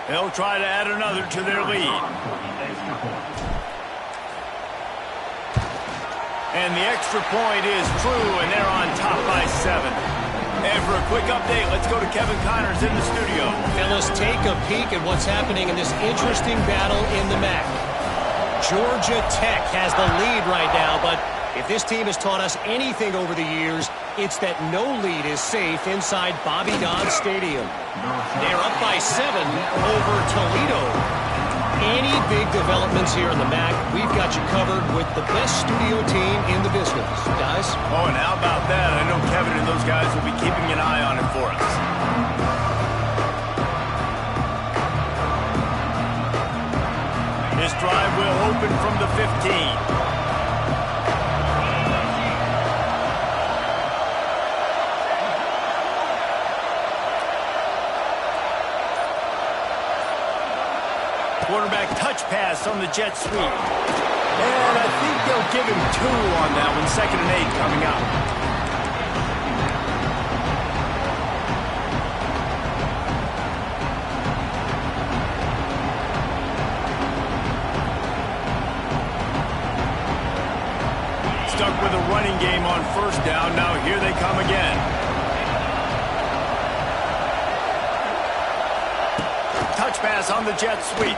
They'll try to add another to their lead. And the extra point is true, and they're on top by 7. And for a quick update, let's go to Kevin Connors in the studio. Fellas, take a peek at what's happening in this interesting battle in the MAC. Georgia Tech has the lead right now, but if this team has taught us anything over the years, it's that no lead is safe inside Bobby Dodd Stadium. They're up by 7 over Toledo. Any big developments here in the MAC, we've got you covered with the best studio team in the business. Guys? Oh, and how about that? I know Kevin and those guys will be keeping an eye on it for us. This drive will open from the 15. Quarterback touch pass on the jet sweep. And I think they'll give him 2 on that one. 2nd and 8 coming up. Stuck with a running game on 1st down. Now here they come again. Touch pass on the jet sweep.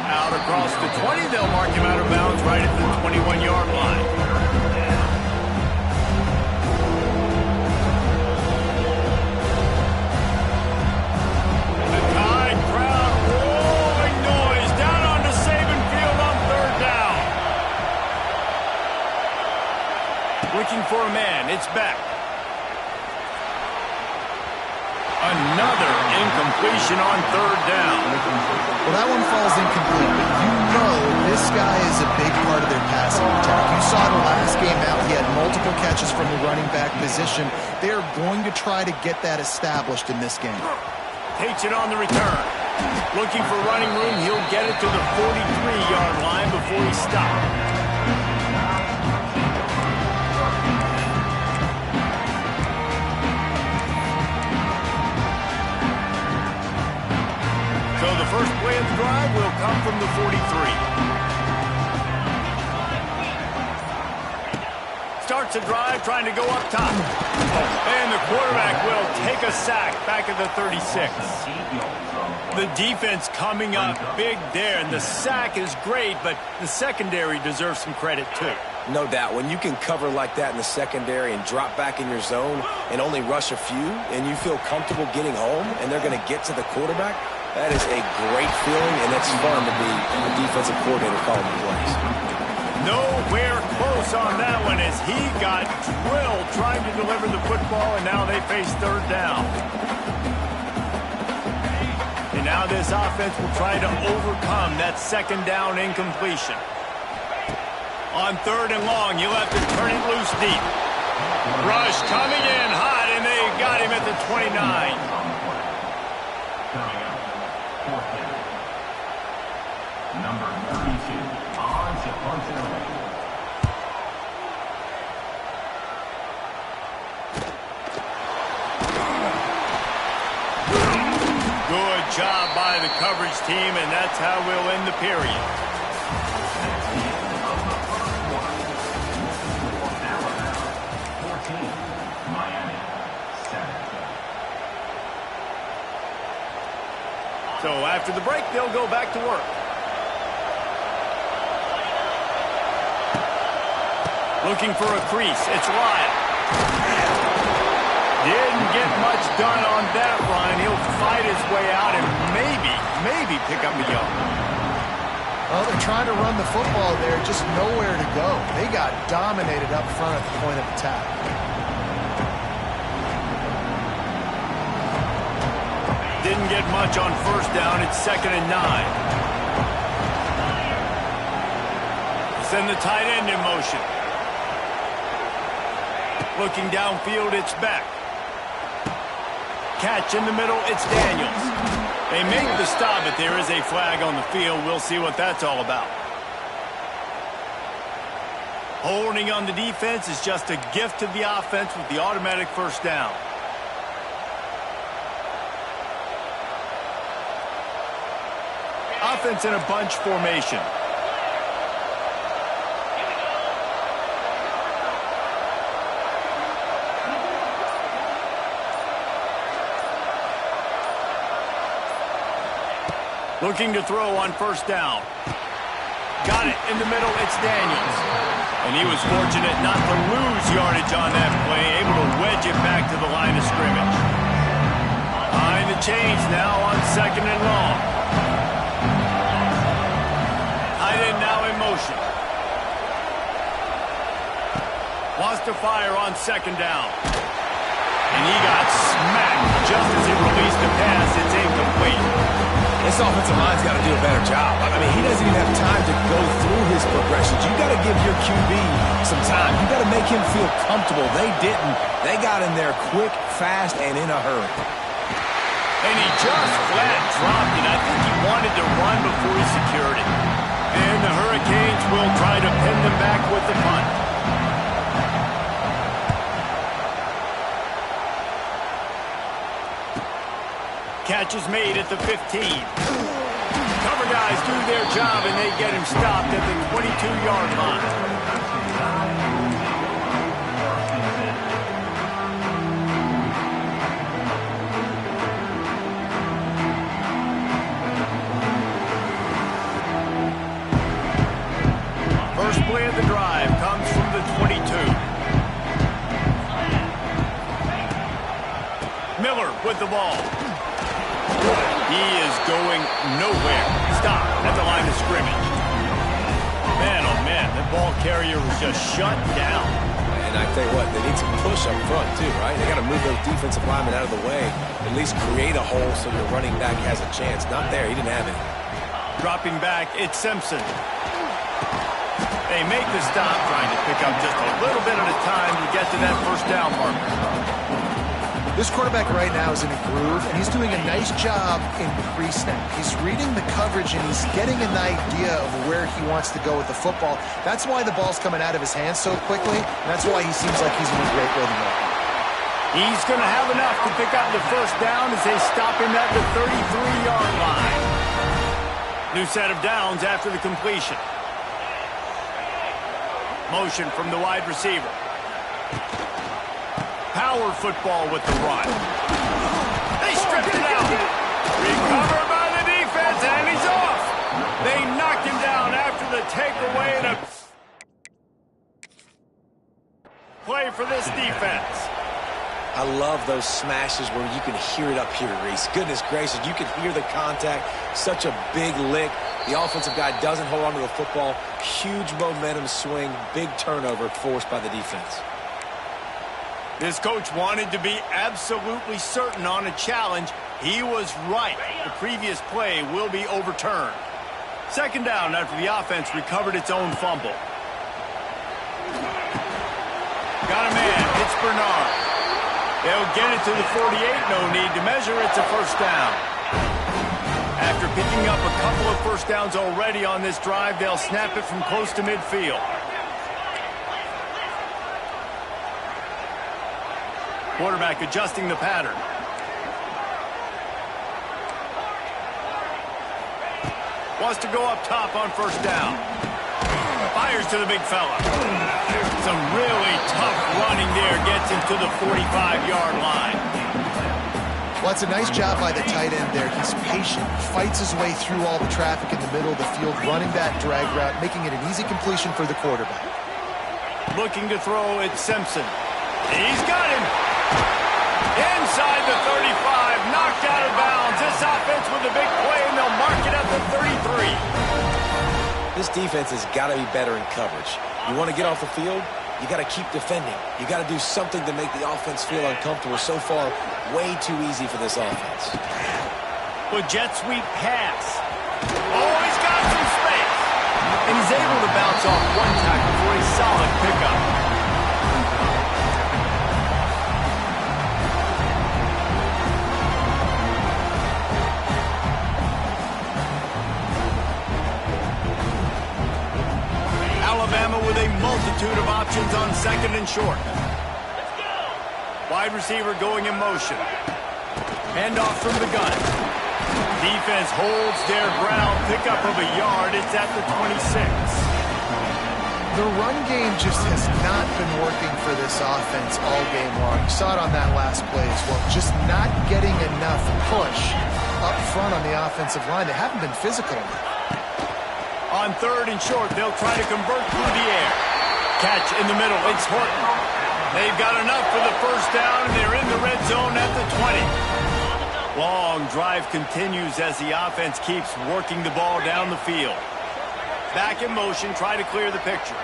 Out across the 20, they'll mark him out of bounds right at the 21-yard line. The Tide crowd roaring noise down onto Saban Field on 3rd down. Looking for a man, it's back. Another incompletion on 3rd down. Well, that one falls incomplete, but you know this guy is a big part of their passing attack. You saw the last game out. He had multiple catches from the running back position. They're going to try to get that established in this game. Takes it on the return. Looking for running room. He'll get it to the 43-yard line before he stops. So the first play of the drive will come from the 43. Starts a drive trying to go up top. And the quarterback will take a sack back at the 36. The defense coming up big there, and the sack is great, but the secondary deserves some credit too. No doubt. When you can cover like that in the secondary and drop back in your zone and only rush a few, and you feel comfortable getting home, and they're going to get to the quarterback, that is a great feeling, and it's fun to be a defensive coordinator calling the plays. Nowhere close on that one as he got drilled trying to deliver the football, and now they face 3rd down. And now this offense will try to overcome that 2nd down incompletion. On 3rd and long, you'll have to turn it loose deep. Rush coming in hot, and they got him at the 29. Number 32, Good job by the coverage team, and that's how we'll end the period. So after the break, they'll go back to work. Looking for a crease. It's Lyle. Didn't get much done on that run. He'll fight his way out and maybe pick up a yard. Well, they're trying to run the football there, just nowhere to go. They got dominated up front at the point of attack. Didn't get much on 1st down. It's 2nd and 9. Send the tight end in motion. Looking downfield, it's back. Catch in the middle, it's Daniels. They make the stop, but there is a flag on the field. We'll see what that's all about. Holding on the defense is just a gift to the offense with the automatic 1st down. Offense in a bunch formation. Looking to throw on first down. Got it in the middle. It's Daniels. And he was fortunate not to lose yardage on that play, able to wedge it back to the line of scrimmage. Behind the chains now on second and long. Tight end now in motion. Wants to fire on second down. And he got smacked just as he released the pass. It's incomplete. This offensive line's got to do a better job. I mean, he doesn't even have time to go through his progressions. You got to give your QB some time. You got to make him feel comfortable. They didn't. They got in there quick, fast, and in a hurry. And he just flat dropped it. I think he wanted to run before he secured it. And the Hurricanes will try to pin them back with the punt. Catch is made at the 15. Cover guys do their job, and they get him stopped at the 22-yard line. First play of the drive comes from the 22. Miller with the ball. He is going nowhere. Stop at the line of scrimmage. Man, oh man, the ball carrier was just shut down. And I tell you what, they need some push up front too, right? They got to move those defensive linemen out of the way, at least create a hole so your running back has a chance. Not there, he didn't have it. Dropping back, it's Simpson. They make the stop, trying to pick up just a little bit at a time to get to that first down marker. This quarterback right now is in a groove, and he's doing a nice job in pre-snap. He's reading the coverage, and he's getting an idea of where he wants to go with the football. That's why the ball's coming out of his hands so quickly, and that's why he seems like he's in a great rhythm right now. He's going to have enough to pick up the first down as they stop him at the 33-yard line. New set of downs after the completion. Motion from the wide receiver. Power football with the run. They stripped it out. Recovered by the defense, and he's off. They knocked him down after the takeaway and a play for this defense. I love those smashes where you can hear it up here, Reese. Goodness gracious, you can hear the contact. Such a big lick. The offensive guy doesn't hold on to the football. Huge momentum swing. Big turnover forced by the defense. This coach wanted to be absolutely certain on a challenge. He was right. The previous play will be overturned. Second down after the offense recovered its own fumble. Got a man. It's Bernard. They'll get it to the 48. No need to measure. It's a first down. After picking up a couple of first downs already on this drive, they'll snap it from close to midfield. Quarterback adjusting the pattern. Wants to go up top on first down. Fires to the big fella. Some really tough running there. Gets him to the 45-yard line. Well, it's a nice job by the tight end there. He's patient, fights his way through all the traffic in the middle of the field, running that drag route, making it an easy completion for the quarterback. Looking to throw, it's Simpson. He's got him. Inside the 35, knocked out of bounds. This offense with a big play, and they'll mark it at the 33. This defense has got to be better in coverage. You want to get off the field, you got to keep defending. You got to do something to make the offense feel uncomfortable. So far, way too easy for this offense. With jet sweep pass. Oh, he's got some space. And he's able to bounce off one tackle for a solid pickup. With a multitude of options on second and short. Wide receiver going in motion. Handoff from the gun. Defense holds their ground, pickup of a yard. It's at the 26. The run game just has not been working for this offense all game long. You saw it on that last play as well. Just not getting enough push up front on the offensive line. They haven't been physical. On 3rd and short, they'll try to convert through the air. Catch in the middle. It's Horton. They've got enough for the first down, and they're in the red zone at the 20. Long drive continues as the offense keeps working the ball down the field. Back in motion, try to clear the picture.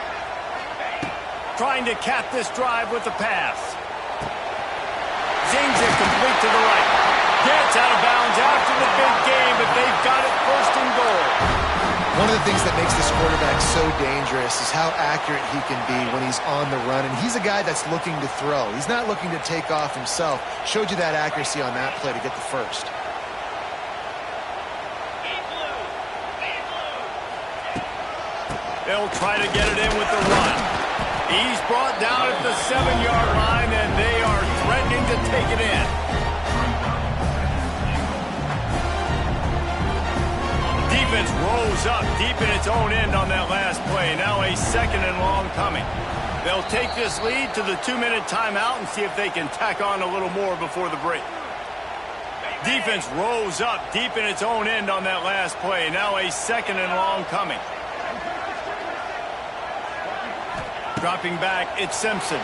Trying to cap this drive with the pass. Zings it complete to the right. Gets out of bounds after the big game, but they've got it 1st and goal. One of the things that makes this quarterback so dangerous is how accurate he can be when he's on the run. And he's a guy that's looking to throw. He's not looking to take off himself. Showed you that accuracy on that play to get the first. They'll try to get it in with the run. He's brought down at the 7-yard line, and they are threatening to take it in. Defense rolls up deep in its own end on that last play. Now a 2nd and long coming. They'll take this lead to the 2-minute timeout and see if they can tack on a little more before the break. Defense rolls up deep in its own end on that last play. Now a 2nd and long coming. Dropping back, it's Simpson.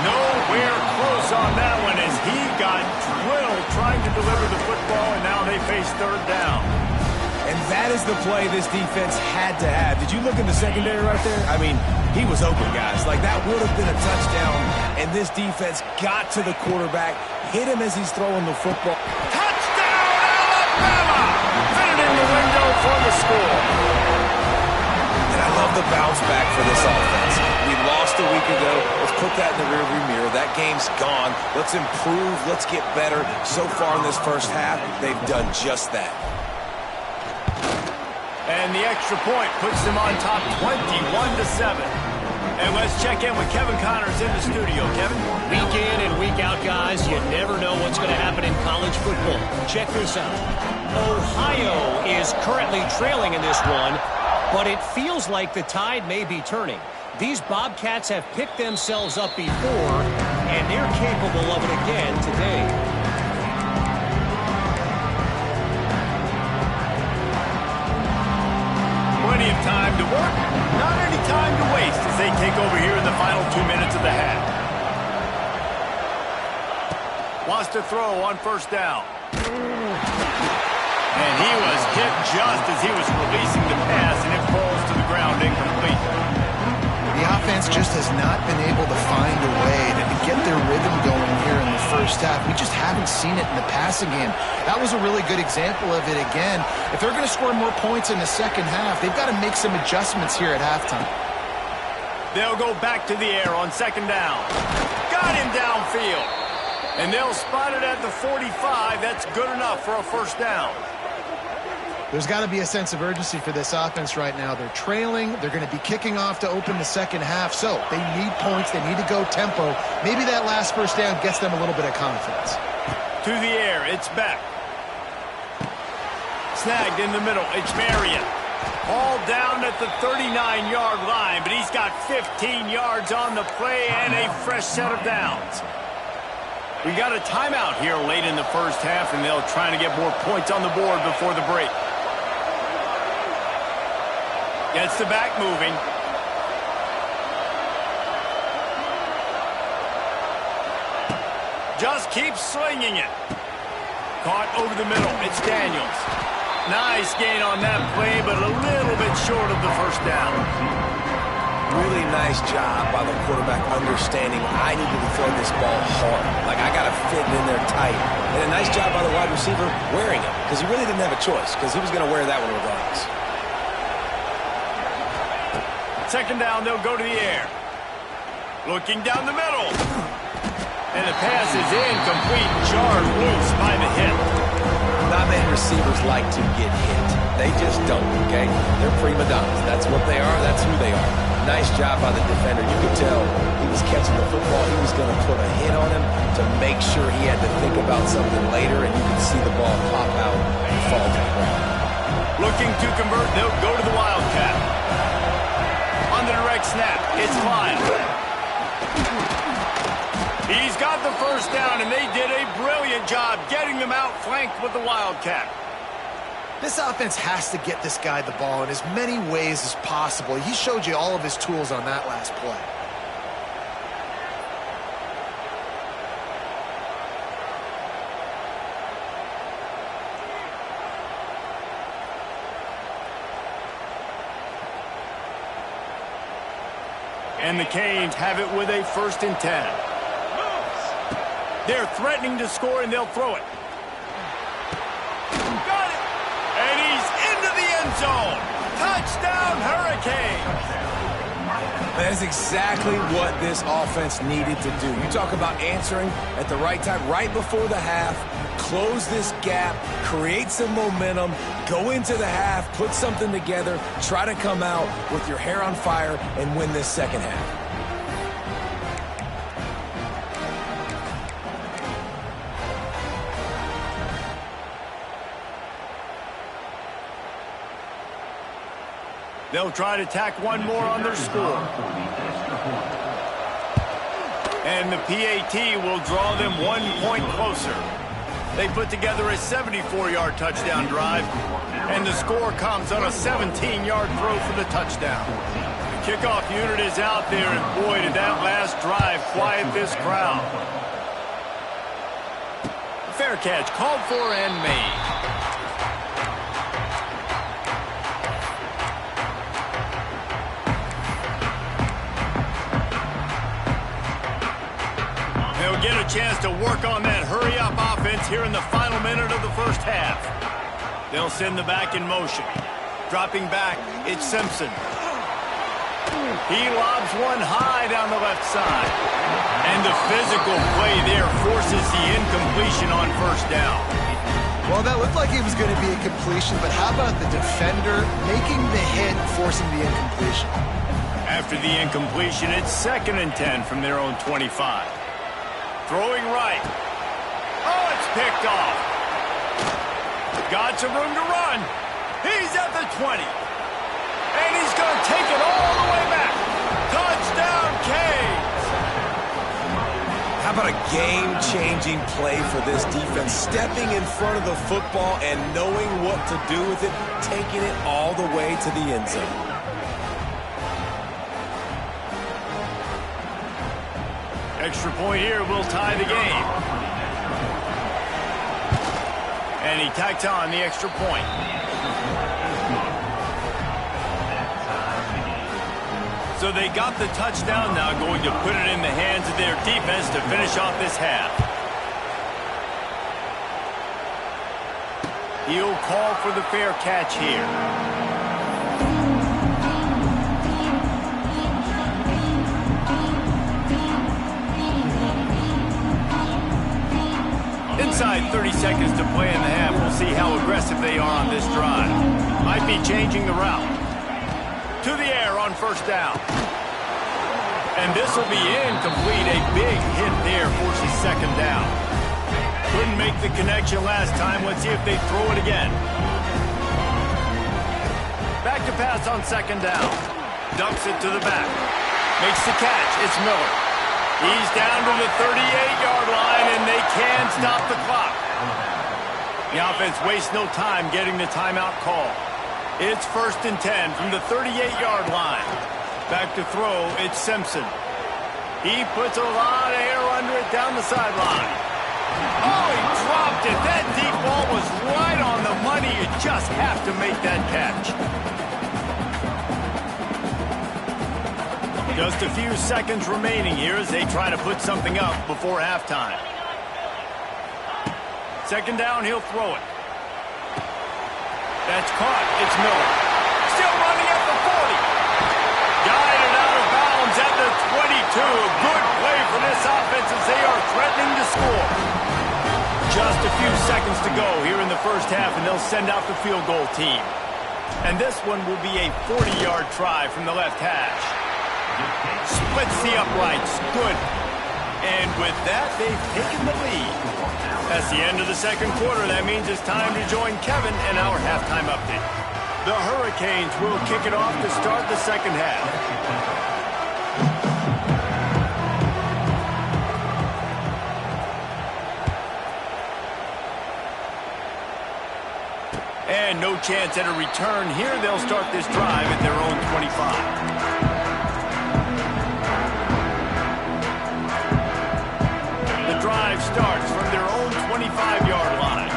Nowhere close on that one as he got drilled trying to deliver the football, and now they face 3rd down. And that is the play this defense had to have. Did you look in the secondary right there? I mean, he was open, guys. Like, that would have been a touchdown, and this defense got to the quarterback, hit him as he's throwing the football. Touchdown, Alabama! Fit it in the window for the score. And I love the bounce back for this offense. We lost a week ago. Let's put that in the rearview mirror. That game's gone. Let's improve. Let's get better. So far in this first half, they've done just that. And the extra point puts them on top 21-7. And let's check in with Kevin Connors in the studio. Kevin? Week in and week out, guys, you never know what's going to happen in college football. Check this out. Ohio is currently trailing in this one, but it feels like the tide may be turning. These Bobcats have picked themselves up before, and they're capable of it again today. Plenty of time to work, not any time to waste as they take over here in the final 2 minutes of the half. Wants to throw on 1st down. And he was hit just as he was releasing the pass, and it falls to the ground incomplete. The offense just has not been able to find a way to get their rhythm going here in the first half. We just haven't seen it in the passing game. That was a really good example of it again. If they're going to score more points in the second half, they've got to make some adjustments here at halftime. They'll go back to the air on 2nd down. Got him downfield. And they'll spot it at the 45. That's good enough for a 1st down. There's got to be a sense of urgency for this offense right now. They're trailing. They're going to be kicking off to open the second half. So they need points. They need to go tempo. Maybe that last 1st down gets them a little bit of confidence. To the air. It's back. Snagged in the middle. It's Marion. All down at the 39-yard line, but he's got 15 yards on the play and a fresh set of downs. We got a timeout here late in the first half, and they'll try to get more points on the board before the break. Gets the back moving. Just keeps slinging it. Caught over the middle. It's Daniels. Nice gain on that play, but a little bit short of the 1st down. Really nice job by the quarterback understanding I need to throw this ball hard. Like, I got to fit it in there tight. And a nice job by the wide receiver wearing it, because he really didn't have a choice, because he was going to wear that one regardless. 2nd down, they'll go to the air. Looking down the middle. And the pass is incomplete, jarred loose by the hit. Not many receivers like to get hit. They just don't, okay? They're prima donnas. That's what they are. That's who they are. Nice job by the defender. You could tell he was catching the football. He was going to put a hit on him to make sure he had to think about something later, and you could see the ball pop out Looking to convert, they'll go to the Wildcat. On the direct snap, it's Klein. He's got the first down, and they did a brilliant job getting them out flanked with the Wildcat. This offense has to get this guy the ball in as many ways as possible. He showed you all of his tools on that last play. And the Canes have it with a 1st and 10. They're threatening to score, and they'll throw it. Got it! And he's into the end zone. Touchdown, Hurricanes! That is exactly what this offense needed to do. You talk about answering at the right time, right before the half, close this gap, create some momentum, go into the half, put something together, try to come out with your hair on fire and win this second half. They'll try to tack one more on their score. And the PAT will draw them 1 point closer. They put together a 74-yard touchdown drive, and the score comes on a 17-yard throw for the touchdown. The kickoff unit is out there, and boy, did that last drive quiet this crowd. Fair catch called for and made. They'll get a chance to work on that hurry-up offense here in the final minute of the first half. They'll send the back in motion. Dropping back, it's Simpson. He lobs one high down the left side. And the physical play there forces the incompletion on 1st down. Well, that looked like it was going to be a completion, but how about the defender making the hit, forcing the incompletion? After the incompletion, it's 2nd and 10 from their own 25. Throwing right. Oh, it's picked off. Got some room to run. He's at the 20. And he's going to take it all the way back. Touchdown, Canes. How about a game-changing play for this defense? Stepping in front of the football and knowing what to do with it, taking it all the way to the end zone. Extra point here will tie the game. And he tacks on the extra point. So they got the touchdown, now going to put it in the hands of their defense to finish off this half. He'll call for the fair catch here. Inside 30 seconds to play in the half. We'll see how aggressive they are on this drive. Might be changing the route. To the air on 1st down. And this will be incomplete. A big hit there forces 2nd down. Couldn't make the connection last time. Let's see if they throw it again. Back to pass on 2nd down. Dumps it to the back. Makes the catch. It's Miller. He's down to the 38-yard line, and they can stop the clock. The offense wastes no time getting the timeout call. It's 1st and 10 from the 38-yard line. Back to throw, it's Simpson. He puts a lot of air under it down the sideline. Oh, he dropped it. That deep ball was right on the money. You just have to make that catch. Just a few seconds remaining here as they try to put something up before halftime. 2nd down, he'll throw it. That's caught. It's Miller. Still running at the 40. Guided out of bounds at the 22. Good play for this offense as they are threatening to score. Just a few seconds to go here in the first half, and they'll send out the field goal team. And this one will be a 40-yard try from the left hash. Splits the uprights. Good. And with that, they've taken the lead. That's the end of the second quarter. That means it's time to join Kevin in our halftime update. The Hurricanes will kick it off to start the second half. And no chance at a return here. They'll start this drive at their own 25. The drive starts from their own 25-yard line.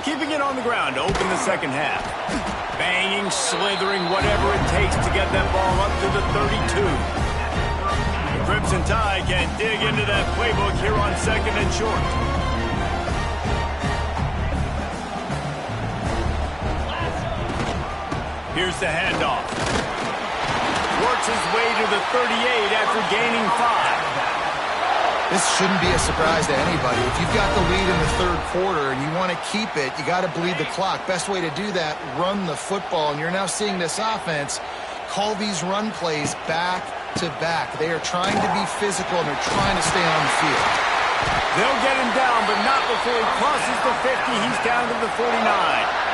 Keeping it on the ground to open the second half. Banging, slithering, whatever it takes to get that ball up to the 32. The Crimson Tide can dig into that playbook here on second and short. Here's the handoff. Works his way to the 38 after gaining 5. This shouldn't be a surprise to anybody. If you've got the lead in the third quarter and you want to keep it, you got to bleed the clock. Best way to do that, run the football. And you're now seeing this offense call these run plays back to back. They are trying to be physical and they're trying to stay on the field. They'll get him down, but not before he crosses the 50. He's down to the 49.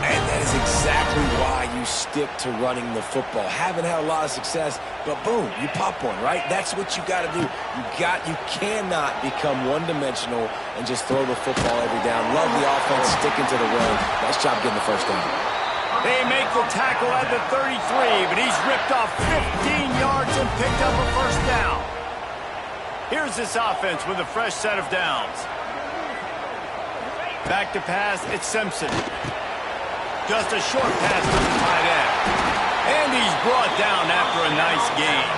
And that is exactly why you stick to running the football. Haven't had a lot of success, but boom, you pop one, right? That's what you got to do. You cannot become one-dimensional and just throw the football every down. Love the offense, sticking to the run. Nice job getting the first down. They make the tackle at the 33, but he's ripped off 15 yards and picked up a first down. Here's this offense with a fresh set of downs. Back to pass, it's Simpson. Just a short pass to the tight end. And he's brought down after a nice gain.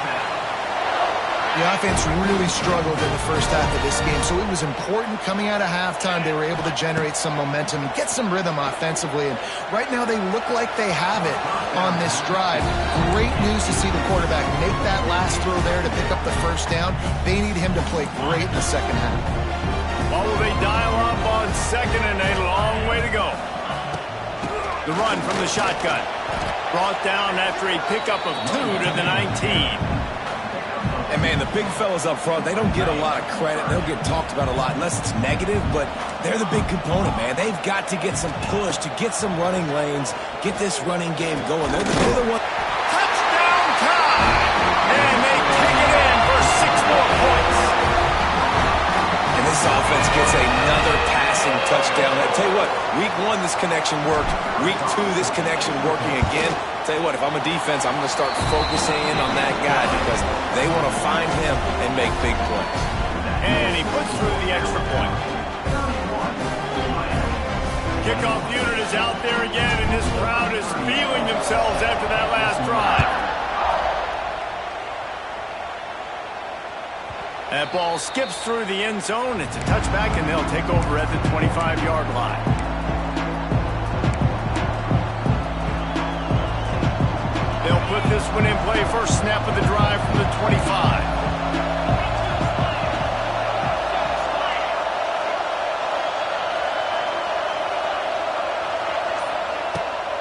The offense really struggled in the first half of this game, so it was important coming out of halftime. They were able to generate some momentum and get some rhythm offensively. And right now they look like they have it on this drive. Great news to see the quarterback make that last throw there to pick up the first down. They need him to play great in the second half. What will they dial up on second and a long way to go? The run from the shotgun. Brought down after a pickup of 2 to the 19. And, man, the big fellas up front, they don't get a lot of credit. They'll get talked about a lot unless it's negative, but they're the big component, man. They've got to get some push, to get some running lanes, get this running game going. They're the one. Touchdown time! And they take it in for 6 more points. And this offense gets another passing touchdown. I tell you what, week 1, this connection worked. Week 2, this connection working again. Tell you what, if I'm a defense, I'm going to start focusing in on that guy because they want to find him and make big plays. And he puts through the extra point. Kickoff unit is out there again, and this crowd is feeling themselves after that last drive. That ball skips through the end zone. It's a touchback, and they'll take over at the 25-yard line. They'll put this one in play. First snap of the drive from the 25.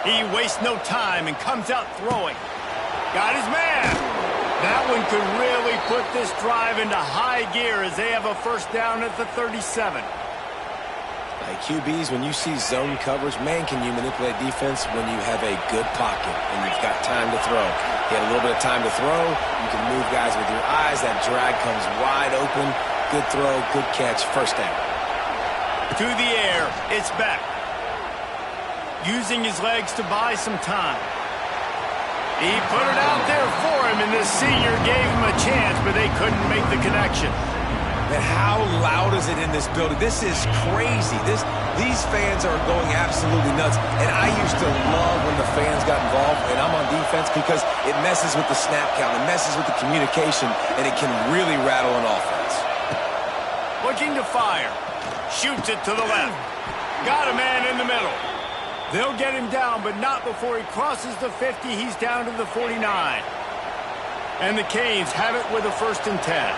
He wastes no time and comes out throwing. Got his man. That one could really put this drive into high gear as they have a first down at the 37. Hey, QBs, when you see zone coverage, man, can you manipulate defense when you have a good pocket and you've got time to throw. You had a little bit of time to throw. You can move guys with your eyes. That drag comes wide open. Good throw, good catch, first down. To the air, it's back. Using his legs to buy some time. He put it out there for him, and the senior gave him a chance, but they couldn't make the connection. And how loud is it in this building? This is crazy. These fans are going absolutely nuts. And I used to love when the fans got involved, and I'm on defense because it messes with the snap count. It messes with the communication, and it can really rattle an offense. Looking to fire. Shoots it to the left. Got a man in the middle. They'll get him down, but not before he crosses the 50. He's down to the 49. And the Canes have it with a 1st and 10.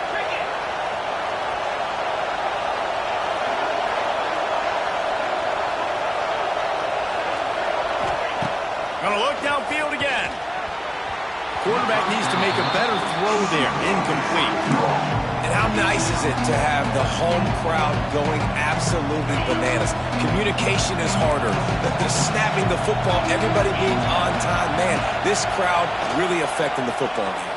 Gonna look downfield again. Quarterback needs to make a better throw there. Incomplete. And I'm nice is it to have the home crowd going absolutely bananas? Communication is harder. The snapping the football, everybody being on time. Man, this crowd really affecting the football game.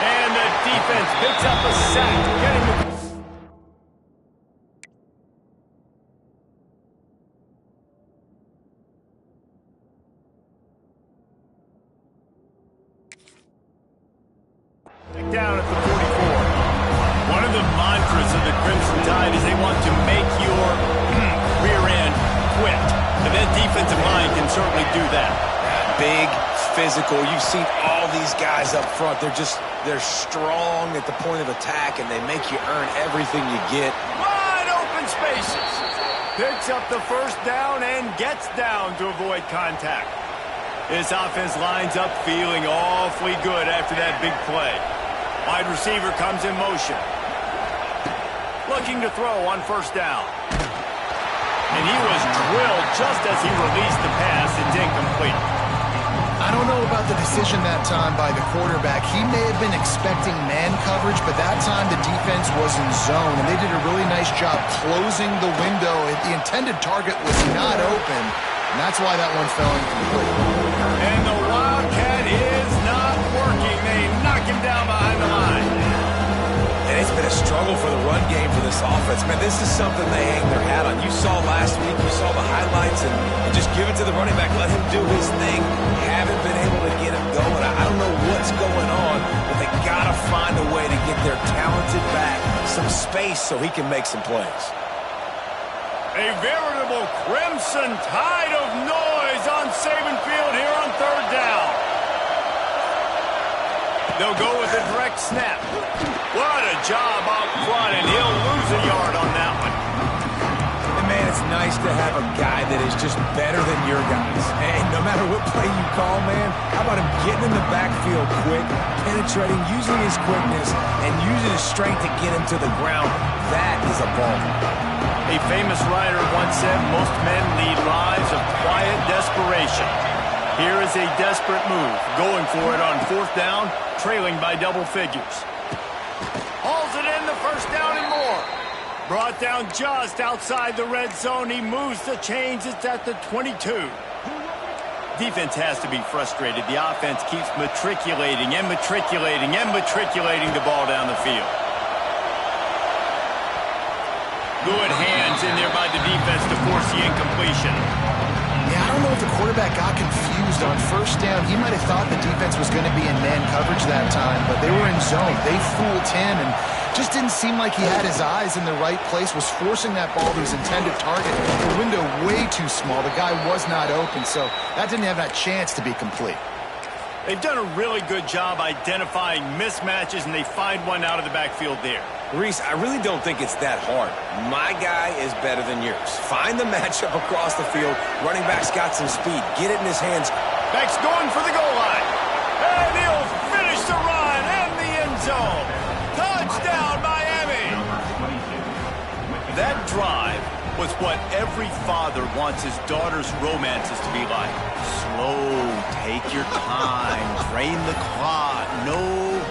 And the defense picks up a sack, getting the... down at the 44. One of the mantras of the Crimson Tide is they want to make your rear end quit. And that defensive line can certainly do that. Big, physical. You've seen all these guys up front. They're strong at the point of attack, and they make you earn everything you get. Wide open spaces. Picks up the first down and gets down to avoid contact. This offense lines up feeling awfully good after that big play. Wide receiver comes in motion. Looking to throw on first down. And he was drilled just as he released the pass. It's incomplete. I don't know about the decision that time by the quarterback. He may have been expecting man coverage, but that time the defense was in zone, and they did a really nice job closing the window. The intended target was not open, and that's why that one fell incomplete. And the Wildcat is not working. They knock him down behind the line. And it's been a struggle for the run game for this offense. Man, this is something they hang their hat on. You saw last week, you saw the highlights, and just give it to the running back. Let him do his thing. Haven't been able to get him going. I don't know what's going on, but they got to find a way to get their talented back some space so he can make some plays. A veritable Crimson Tide of noise on Saban Field here on third down. They'll go with a direct snap. What a job out front, and he'll lose a yard on that one. And man, it's nice to have a guy that is just better than your guys. Hey, no matter what play you call, man, how about him getting in the backfield quick, penetrating, using his quickness, and using his strength to get him to the ground? That is a ball. A famous writer once said, most men lead lives of quiet desperation. Here is a desperate move, going for it on fourth down, trailing by double figures. Hauls it in, the first down and more. Brought down just outside the red zone. He moves the chains. It's at the 22. Defense has to be frustrated. The offense keeps matriculating and matriculating and matriculating the ball down the field. Good hands in there by the defense to force the incompletion. Yeah, I don't know if the quarterback got confused on first down. He might have thought the defense was going to be in man coverage that time, but they were in zone. They fooled him and just didn't seem like he had his eyes in the right place, was forcing that ball to his intended target. The window way too small. The guy was not open, so that didn't have that chance to be complete. They've done a really good job identifying mismatches, and they find one out of the backfield there. Reese, I really don't think it's that hard. My guy is better than yours. Find the matchup across the field. Running back's got some speed. Get it in his hands. Back's going for the goal line. And he'll finish the run and the end zone. Touchdown, Miami. That drive was what every father wants his daughter's romances to be like. Slow, take your time, drain the clock, no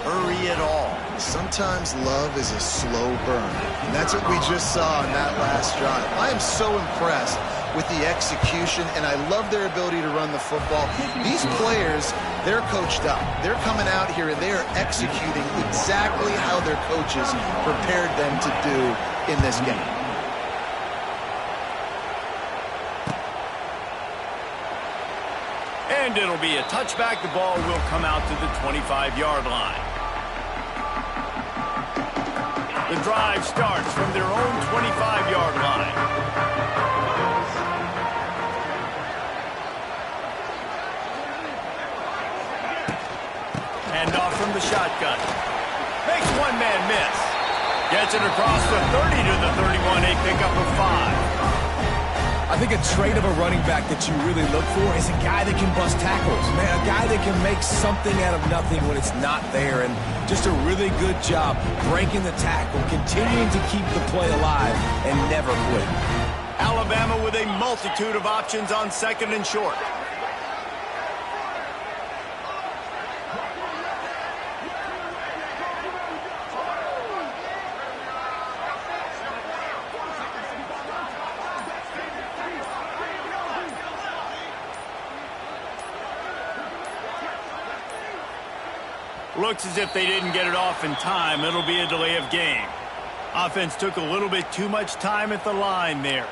hurry at all. Sometimes love is a slow burn, and that's what we just saw in that last drive. I am so impressed with the execution, and I love their ability to run the football. These players, they're coached up. They're coming out here, and they are executing exactly how their coaches prepared them to do in this game. And it'll be a touchback. The ball will come out to the 25-yard line. The drive starts from their own 25-yard line. Hand off from the shotgun. Makes one man miss. Gets it across the 30 to the 31. A pickup of 5. I think a trait of a running back that you really look for is a guy that can bust tackles. Man, a guy that can make something out of nothing when it's not there. And just a really good job breaking the tackle, continuing to keep the play alive, and never quit. Alabama with a multitude of options on second and short. Looks as if they didn't get it off in time. It'll be a delay of game. Offense took a little bit too much time at the line there.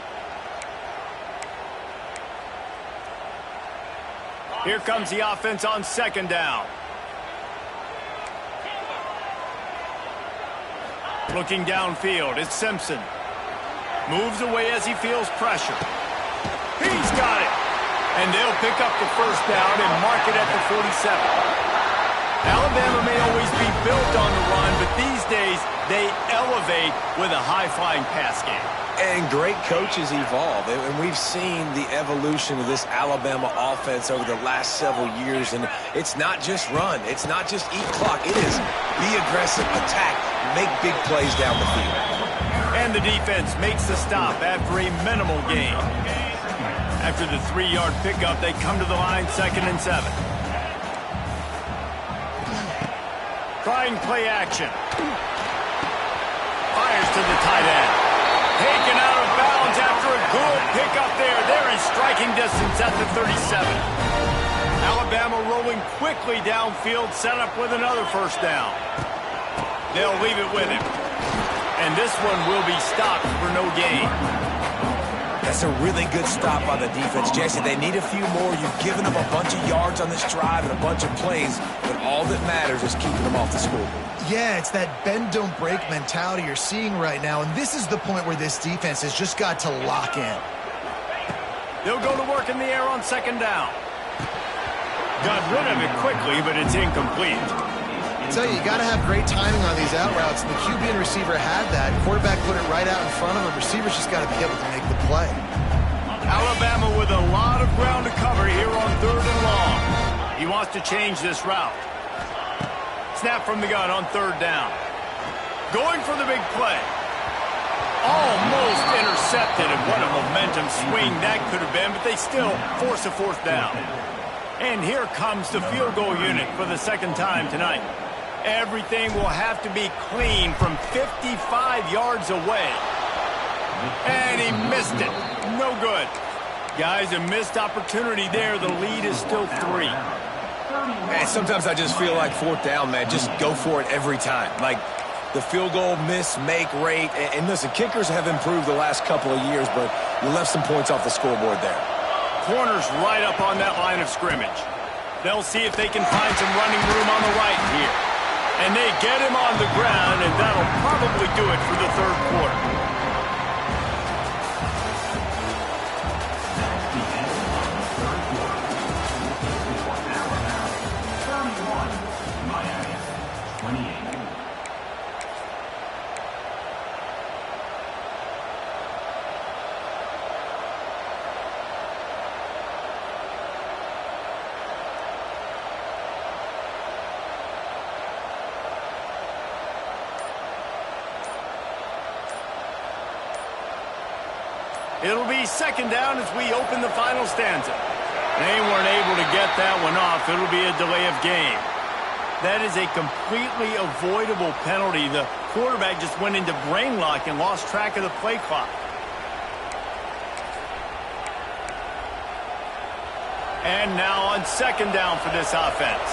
Here comes the offense on second down. Looking downfield, it's Simpson. Moves away as he feels pressure. He's got it. And they'll pick up the first down and mark it at the 47. Alabama may always be built on the run, but these days they elevate with a high-flying pass game. And great coaches evolve, and we've seen the evolution of this Alabama offense over the last several years, and it's not just run, it's not just eat clock, it is be aggressive, attack, make big plays down the field. And the defense makes the stop after a minimal gain. After the 3-yard pickup, they come to the line, 2nd and 7. Trying play action. Fires to the tight end. Taken out of bounds after a good pickup there. They're in striking distance at the 37. Alabama rolling quickly downfield, set up with another first down. They'll leave it with him. And this one will be stopped for no gain. That's a really good stop by the defense, Jesse. They need a few more. You've given them a bunch of yards on this drive and a bunch of plays, but all that matters is keeping them off the scoreboard. Yeah, it's that bend, don't break mentality you're seeing right now, and this is the point where this defense has just got to lock in. They'll go to work in the air on second down. Got rid of it quickly, but it's incomplete. I tell you got to have great timing on these out routes, and the QB and receiver had that. Quarterback put it right out in front of him. Receivers just got to be able to make the play. Alabama with a lot of ground to cover here on 3rd and long. He wants to change this route. Snap from the gun on 3rd down. Going for the big play. Almost intercepted, and what a momentum swing that could have been, but they still force a 4th down. And here comes the field goal unit for the 2nd time tonight. Everything will have to be clean from 55 yards away. And he missed it. No good. Guys, a missed opportunity there. The lead is still 3. Man, sometimes I just feel like 4th down, man. Just go for it every time. Like the field goal miss-make rate. And listen, kickers have improved the last couple of years, but you left some points off the scoreboard there. Corners right up on that line of scrimmage. They'll see if they can find some running room on the right here. And they get him on the ground, and that'll probably do it for the 3rd quarter. It'll be 2nd down as we open the final stanza. They weren't able to get that one off. It'll be a delay of game. That is a completely avoidable penalty. The quarterback just went into brain lock and lost track of the play clock. And now on 2nd down for this offense.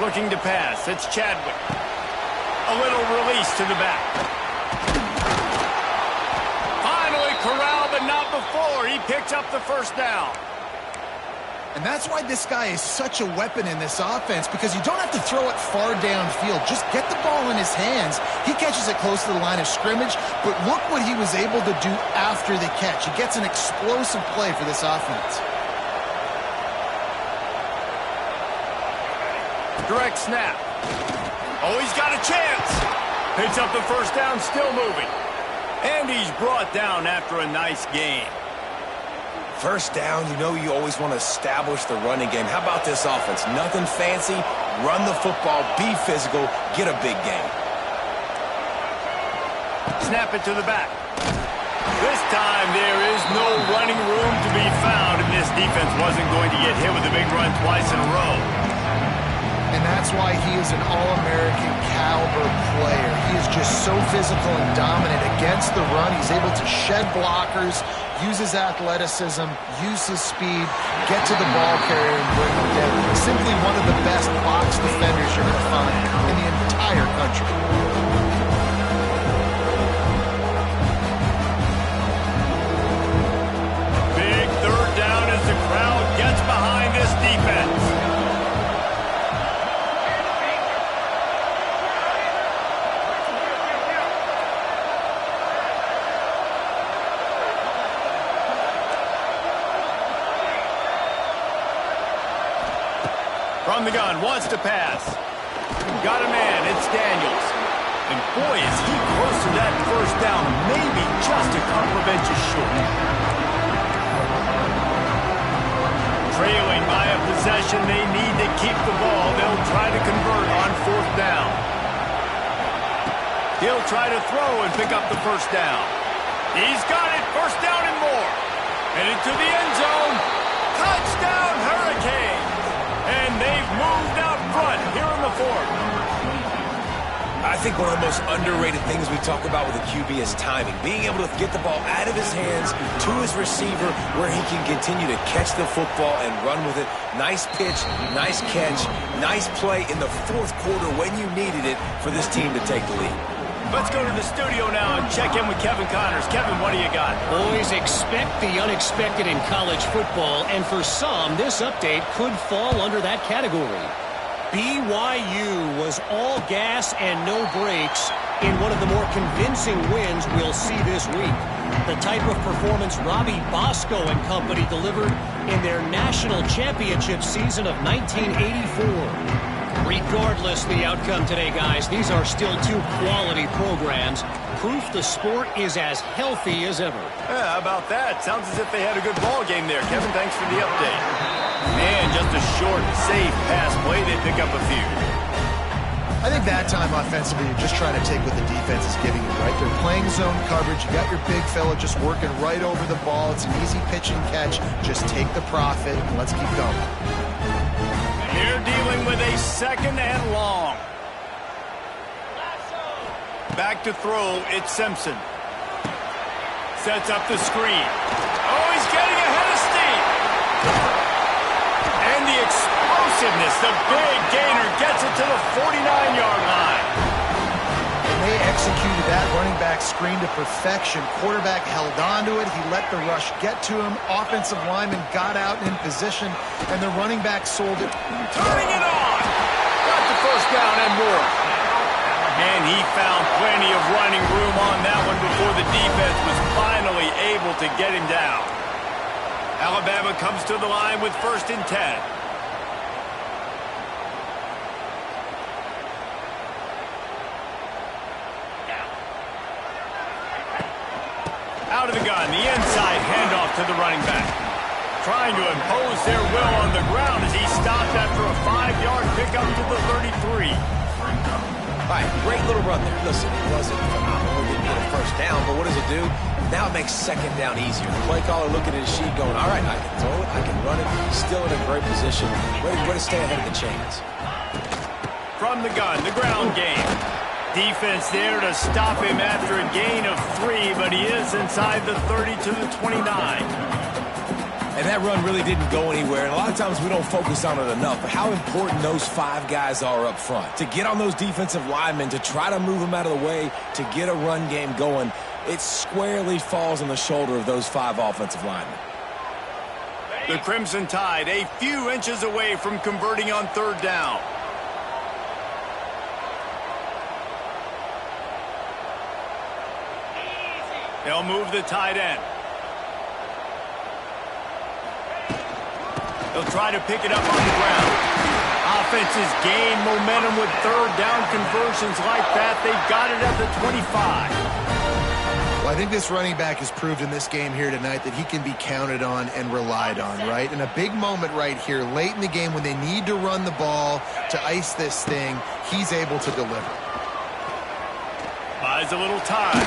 Looking to pass. It's Chadwick. A little release to the back. Corral, but not before. He picks up the first down. And that's why this guy is such a weapon in this offense, because you don't have to throw it far downfield. Just get the ball in his hands. He catches it close to the line of scrimmage, but look what he was able to do after the catch. He gets an explosive play for this offense. Direct snap. Oh, he's got a chance. Picks up the first down, still moving. And he's brought down after a nice gain. First down, you know you always want to establish the running game. How about this offense? Nothing fancy. Run the football, be physical, get a big gain. Snap it to the back. This time there is no running room to be found, and this defense wasn't going to get hit with a big run twice in a row. And that's why he is an All-American caliber player. He is just so physical and dominant against the run. He's able to shed blockers, use his athleticism, use his speed, get to the ball carrier and bring him down. Simply one of the best box defenders you're going to find in the entire country. Big third down as the crowd gets behind this defense. From the gun, wants to pass. Got a man, it's Daniels. And boy, is he close to that first down, maybe just a couple of inches short. Trailing by a possession, they need to keep the ball. They'll try to convert on fourth down. He'll try to throw and pick up the first down. He's got it, first down and more. Headed to the end zone. Touchdown, Hurricanes! And they've moved out front here in the fourth. I think one of the most underrated things we talk about with a QB is timing. Being able to get the ball out of his hands to his receiver where he can continue to catch the football and run with it. Nice pitch, nice catch, nice play in the fourth quarter when you needed it for this team to take the lead. Let's go to the studio now and check in with Kevin Connors. Kevin, what do you got? Boys, expect the unexpected in college football, and for some, this update could fall under that category. BYU was all gas and no brakes in one of the more convincing wins we'll see this week. The type of performance Robbie Bosco and company delivered in their national championship season of 1984. Regardless the outcome today, guys, these are still two quality programs. Proof the sport is as healthy as ever. Yeah, how about that? Sounds as if they had a good ball game there. Kevin, thanks for the update. And just a short, safe pass play. They pick up a few. I think that time offensively, you're just trying to take what the defense is giving you, right? They're playing zone coverage. You got your big fella just working right over the ball. It's an easy pitch and catch. Just take the profit and let's keep going. They're dealing with a second and long. Back to throw, it's Simpson. Sets up the screen. Oh, he's getting ahead of steam. And the explosiveness, the big gainer gets it to the 49-yard line. And they executed that running back screen to perfection. Quarterback held on to it. He let the rush get to him. Offensive lineman got out in position, and the running back sold it. Turning it on. Got the first down and more. And he found plenty of running room on that one before the defense was finally able to get him down. Alabama comes to the line with 1st and 10. Out of the gun, the inside handoff to the running back. Trying to impose their will on the ground as he stopped after a 5-yard pickup to the 33. All right, great little run there. Listen, it wasn't phenomenal. It didn't get a first down, but what does it do? Now it makes second down easier. The play caller looking at his sheet going, all right, I can throw it, I can run it. Still in a great position. Way to stay ahead of the chains. From the gun, the ground game. Defense there to stop him after a gain of 3, but he is inside the 30 to the 29. And that run really didn't go anywhere. And a lot of times we don't focus on it enough. But how important those 5 guys are up front. To get on those defensive linemen, to try to move them out of the way, to get a run game going, it squarely falls on the shoulder of those 5 offensive linemen. The Crimson Tide a few inches away from converting on 3rd down. They'll move the tight end. They'll try to pick it up on the ground. Offenses gain momentum with 3rd down conversions like that. They've got it at the 25. Well, I think this running back has proved in this game here tonight that he can be counted on and relied on, right? And a big moment right here, late in the game when they need to run the ball to ice this thing, he's able to deliver. Buys a little time.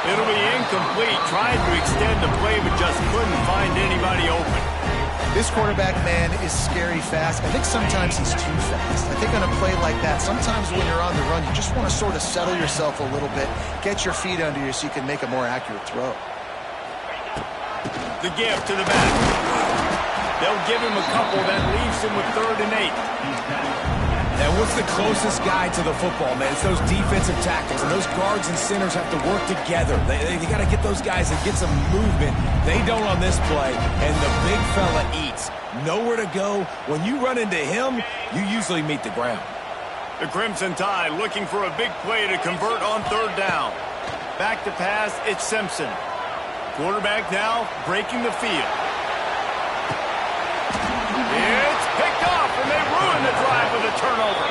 It'll be incomplete. Tried to extend the play, but just couldn't find anybody open. This quarterback, man, is scary fast. I think sometimes he's too fast. I think on a play like that, sometimes when you're on the run, you just want to sort of settle yourself a little bit, get your feet under you so you can make a more accurate throw. The give to the back. They'll give him a couple. That leaves him with 3rd and 8. Now, what's the closest guy to the football, man? It's those defensive tackles, and those guards and centers have to work together. They got to get those guys and get some movement. They don't on this play, and the big fella eats. Nowhere to go. When you run into him, you usually meet the ground. The Crimson Tide looking for a big play to convert on 3rd down. Back to pass, it's Simpson. Quarterback now breaking the field. It's picked off, and they ruin the drive with a turnover.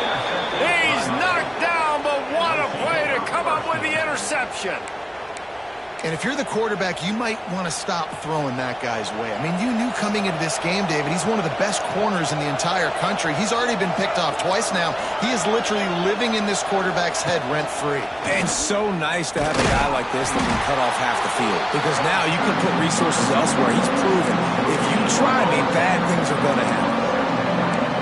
He's knocked down, but what a play to come up with the interception. And if you're the quarterback, you might want to stop throwing that guy's way. I mean, you knew coming into this game, David, he's one of the best corners in the entire country. He's already been picked off twice now. He is literally living in this quarterback's head rent-free. And so nice to have a guy like this that can cut off half the field. Because now you can put resources elsewhere. He's proven if you try me, bad things are going to happen.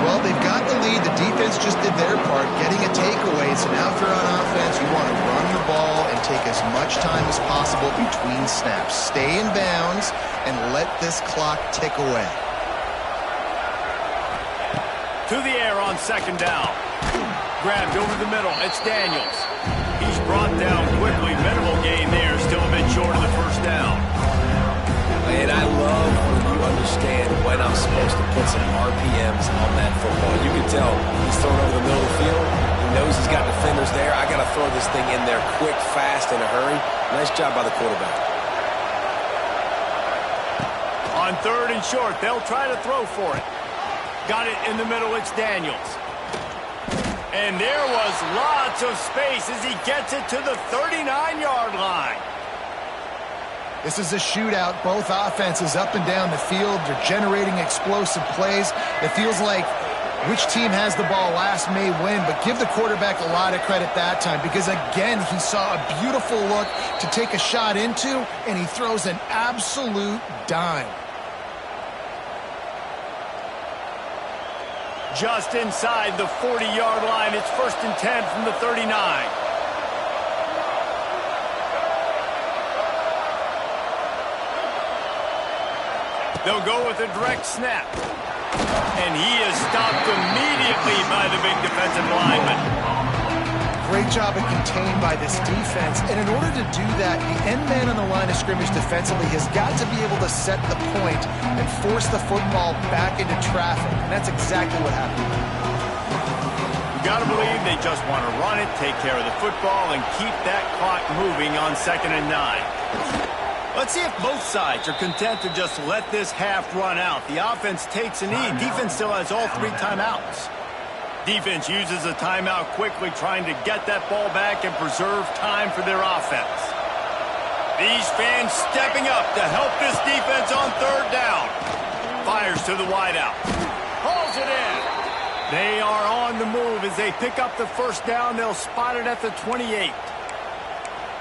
Well, they've got the lead. The defense just did their part, getting a takeaway. So now if you're on offense, you want to run the ball and take as much time as possible between snaps. Stay in bounds and let this clock tick away. To the air on 2nd down. Grabbed over the middle. It's Daniels. He's brought down quickly. Minimal gain there. Still a bit short of the 1st down. And I love when you understand when I'm supposed to put some RPMs on that football. You can tell he's throwing over the middle of the field. He knows he's got defenders there. I got to throw this thing in there quick, fast, in a hurry. Nice job by the quarterback. On 3rd and short, they'll try to throw for it. Got it in the middle, it's Daniels. And there was lots of space as he gets it to the 39-yard line. This is a shootout. Both offenses up and down the field. They're generating explosive plays. It feels like which team has the ball last may win, but give the quarterback a lot of credit that time because, again, he saw a beautiful look to take a shot into, and he throws an absolute dime. Just inside the 40-yard line. It's 1st and 10 from the 39. They'll go with a direct snap. And he is stopped immediately by the big defensive lineman. Great job of contained by this defense. And in order to do that, the end man on the line of scrimmage defensively has got to be able to set the point and force the football back into traffic. And that's exactly what happened. You got to believe they just want to run it, take care of the football, and keep that clock moving on 2nd and 9. Let's see if both sides are content to just let this half run out. The offense takes a knee. Defense still has all 3 timeouts. Defense uses a timeout quickly, trying to get that ball back and preserve time for their offense. These fans stepping up to help this defense on 3rd down. Fires to the wideout. Hauls it in. They are on the move as they pick up the 1st down. They'll spot it at the 28.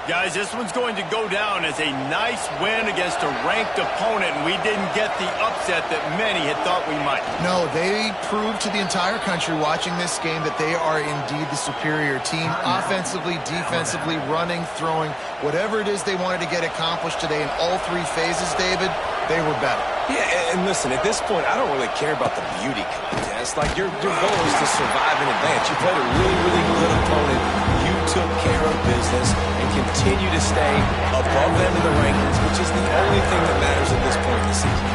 Guys, this one's going to go down as a nice win against a ranked opponent, and we didn't get the upset that many had thought we might. No, they proved to the entire country watching this game that they are indeed the superior team. Offensively, defensively, running, throwing, whatever it is they wanted to get accomplished today in all 3 phases, David, they were better. Yeah, and listen, at this point, I don't really care about the beauty contest. Like, your goal is to survive and advance. You played a really, really good opponent. You took care of business and continue to stay above them in the rankings, which is the only thing that matters at this point in the season.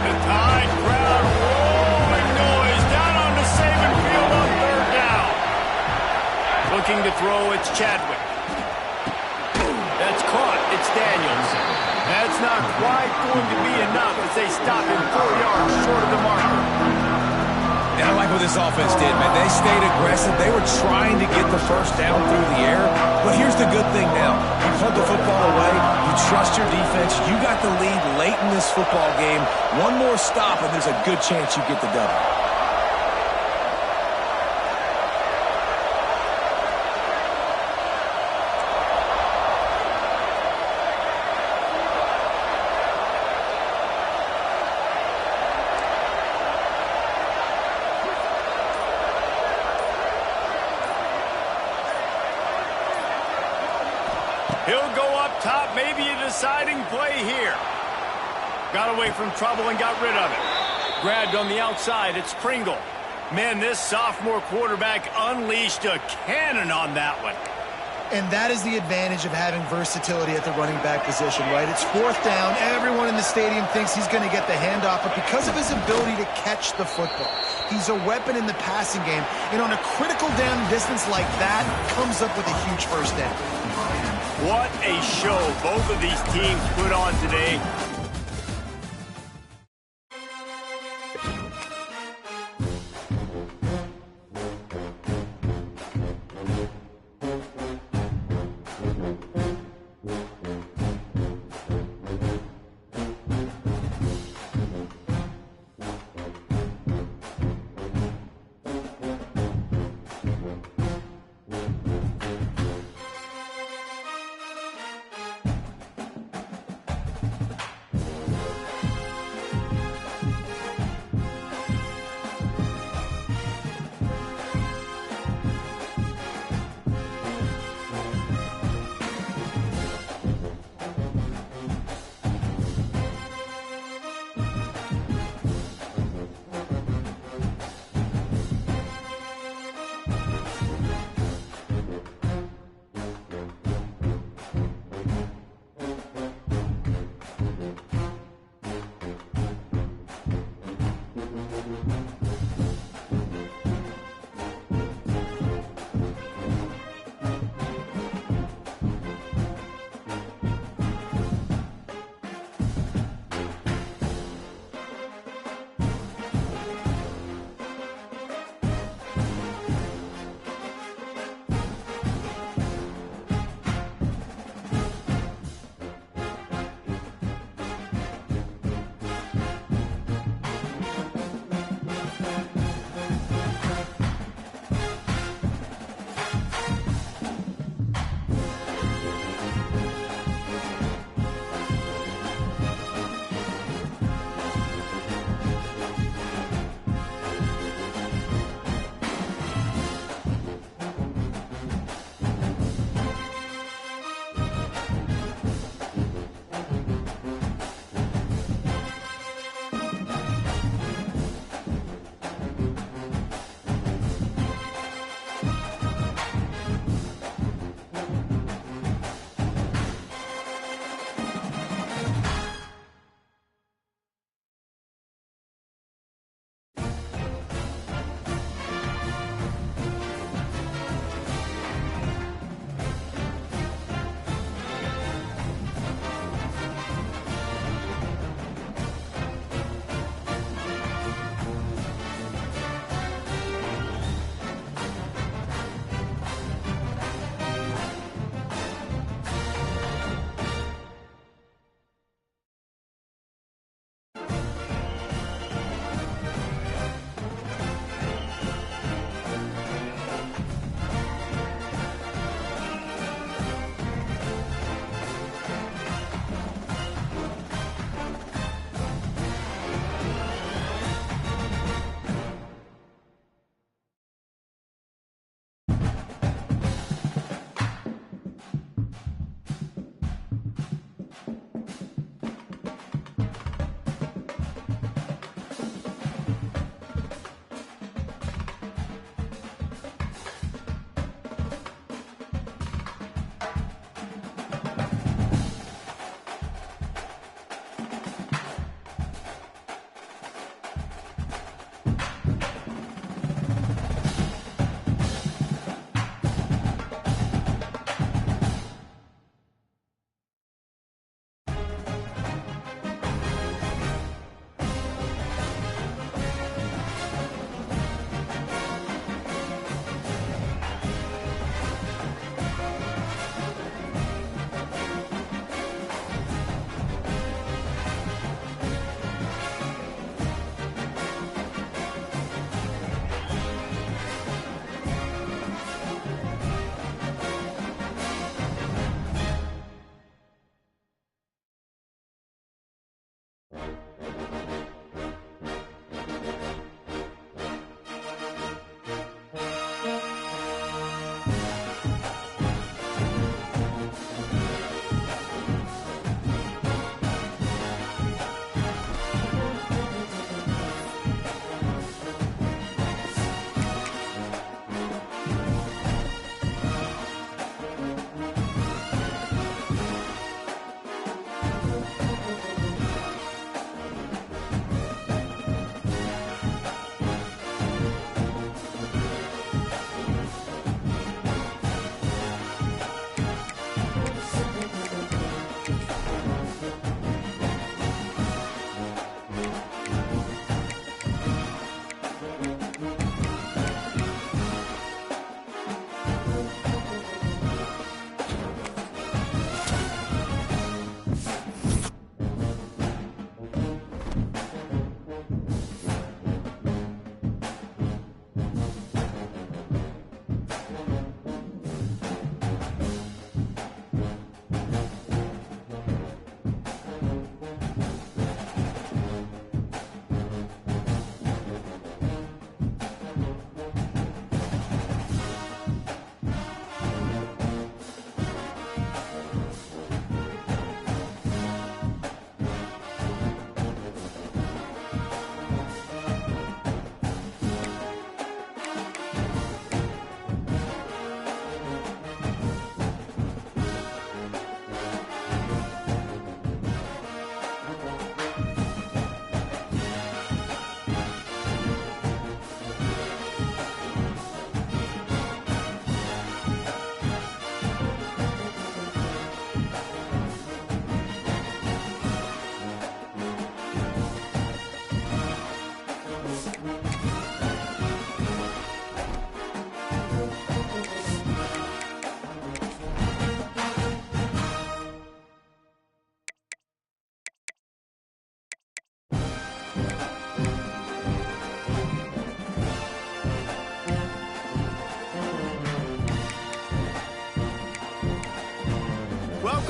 The Tide crowd rolling noise down on the Saban field on 3rd down. Looking to throw, it's Chadwick. That's caught, it's Daniels. That's not quite going to be enough as they stop him 4 yards short of the marker. And I like what this offense did, man. They stayed aggressive. They were trying to get the 1st down through the air. But here's the good thing now. You punt the football away. You trust your defense. You got the lead late in this football game. One more stop, and there's a good chance you get the double. He'll go up top, maybe a deciding play here. Got away from trouble and got rid of it. Grabbed on the outside, it's Pringle. Man, this sophomore quarterback unleashed a cannon on that one. And that is the advantage of having versatility at the running back position, right? It's fourth down. Everyone in the stadium thinks he's going to get the handoff, but because of his ability to catch the football, he's a weapon in the passing game. And on a critical down distance like that, comes up with a huge first down. What a show both of these teams put on today.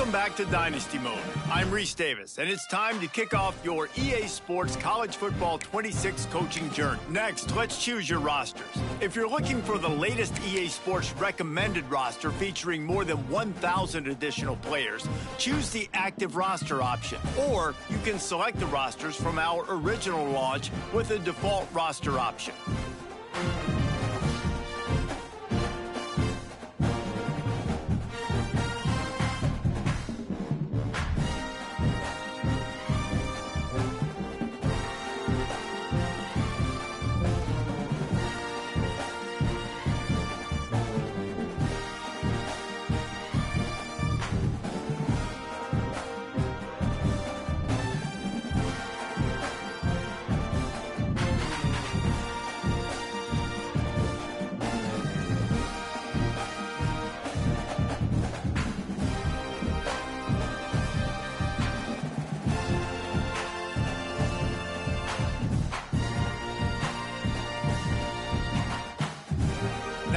Welcome back to Dynasty Mode. I'm Reese Davis, and it's time to kick off your EA Sports College Football 26 coaching journey. Next, let's choose your rosters. If you're looking for the latest EA Sports recommended roster featuring more than 1,000 additional players, choose the active roster option. Or you can select the rosters from our original launch with a default roster option.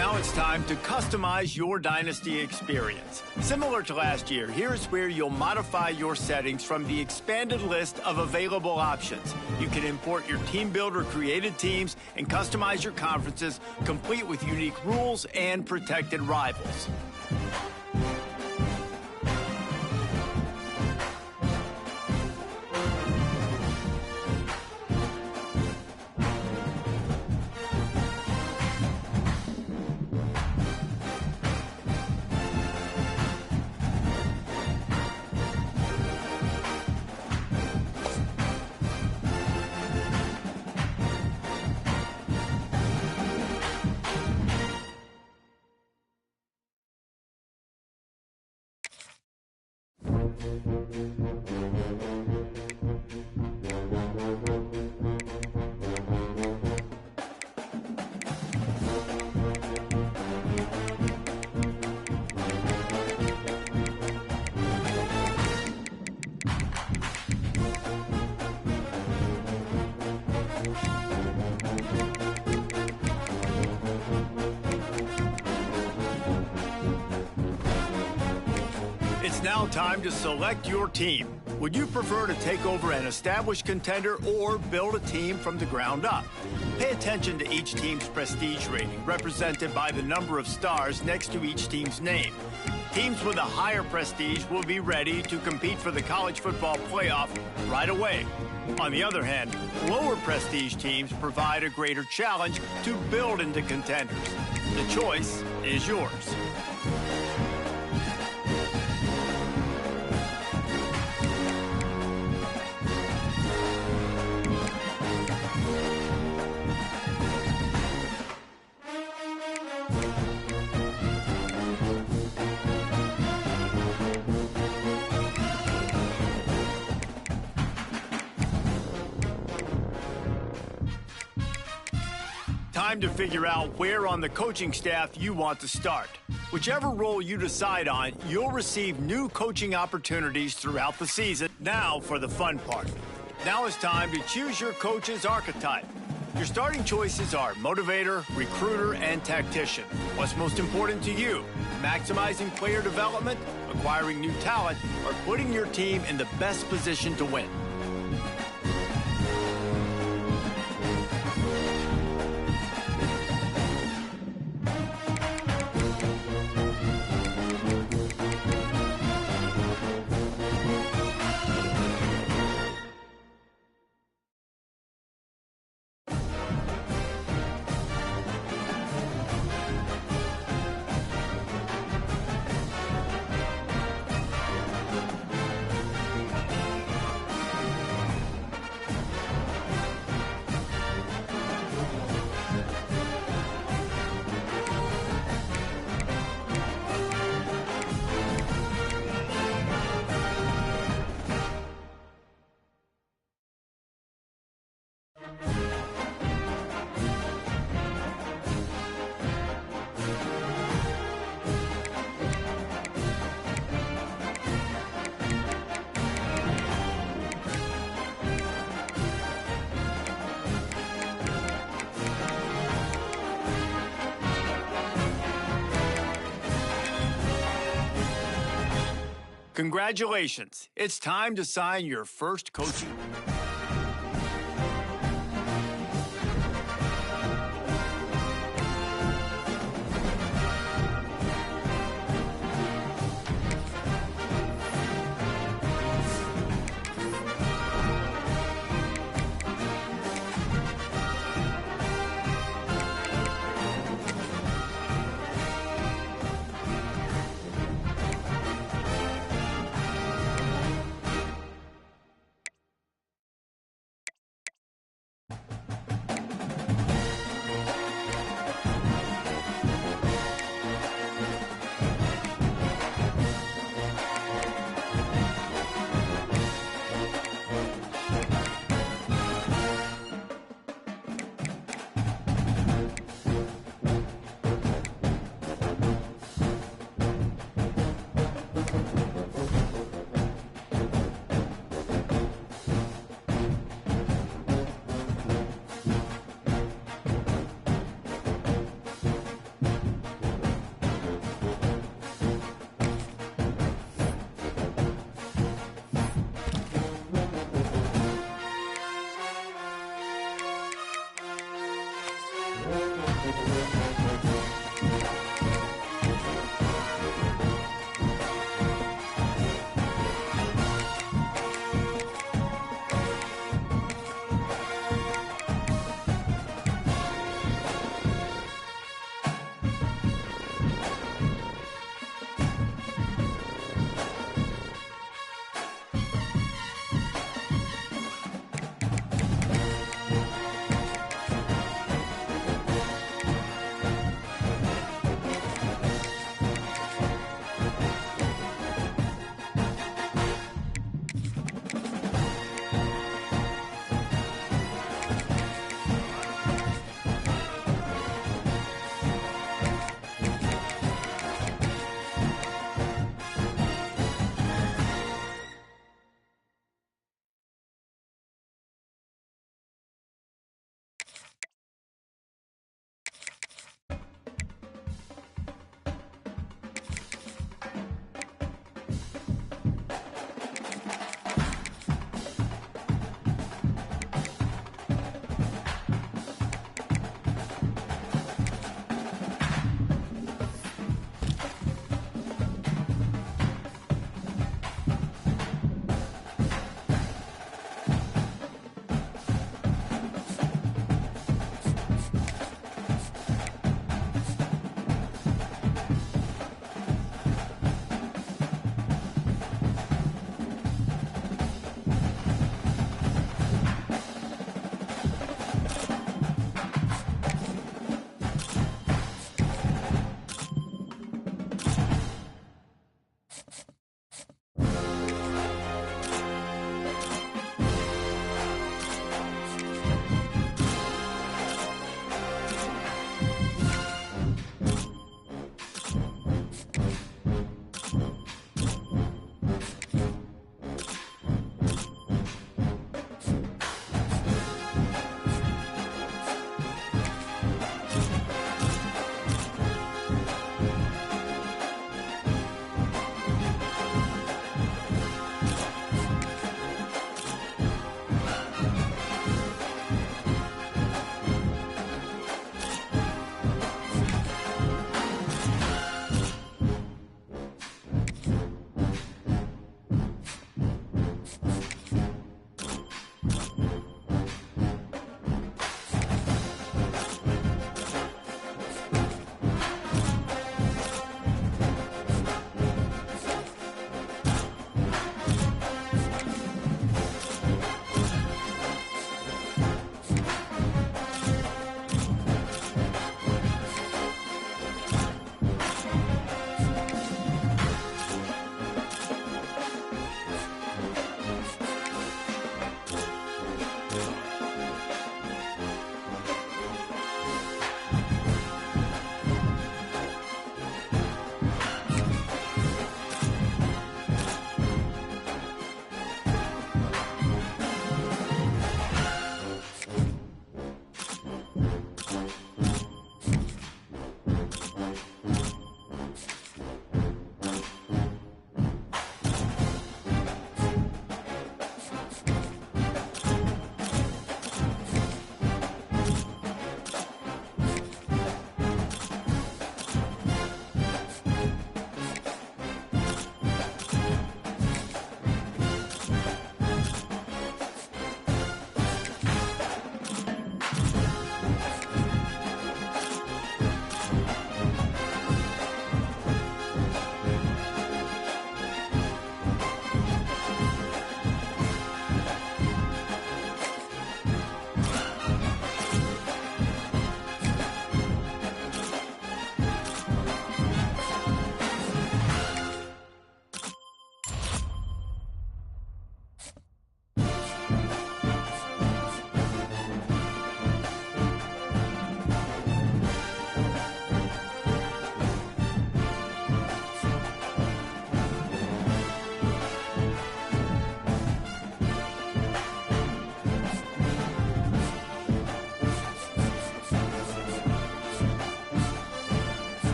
Now it's time to customize your Dynasty experience. Similar to last year, here's where you'll modify your settings from the expanded list of available options. You can import your team builder created teams and customize your conferences, complete with unique rules and protected rivals. It's now time to select your team. Would you prefer to take over an established contender or build a team from the ground up? Pay attention to each team's prestige rating, represented by the number of stars next to each team's name. Teams with a higher prestige will be ready to compete for the college football playoff right away. On the other hand, lower prestige teams provide a greater challenge to build into contenders. The choice is yours. Time to figure out where on the coaching staff you want to start. Whichever role you decide on, you'll receive new coaching opportunities throughout the season. Now for the fun part. Now it's time to choose your coach's archetype. Your starting choices are motivator, recruiter, and tactician. What's most important to you? Maximizing player development, acquiring new talent, or putting your team in the best position to win? Congratulations. It's time to sign your first coaching.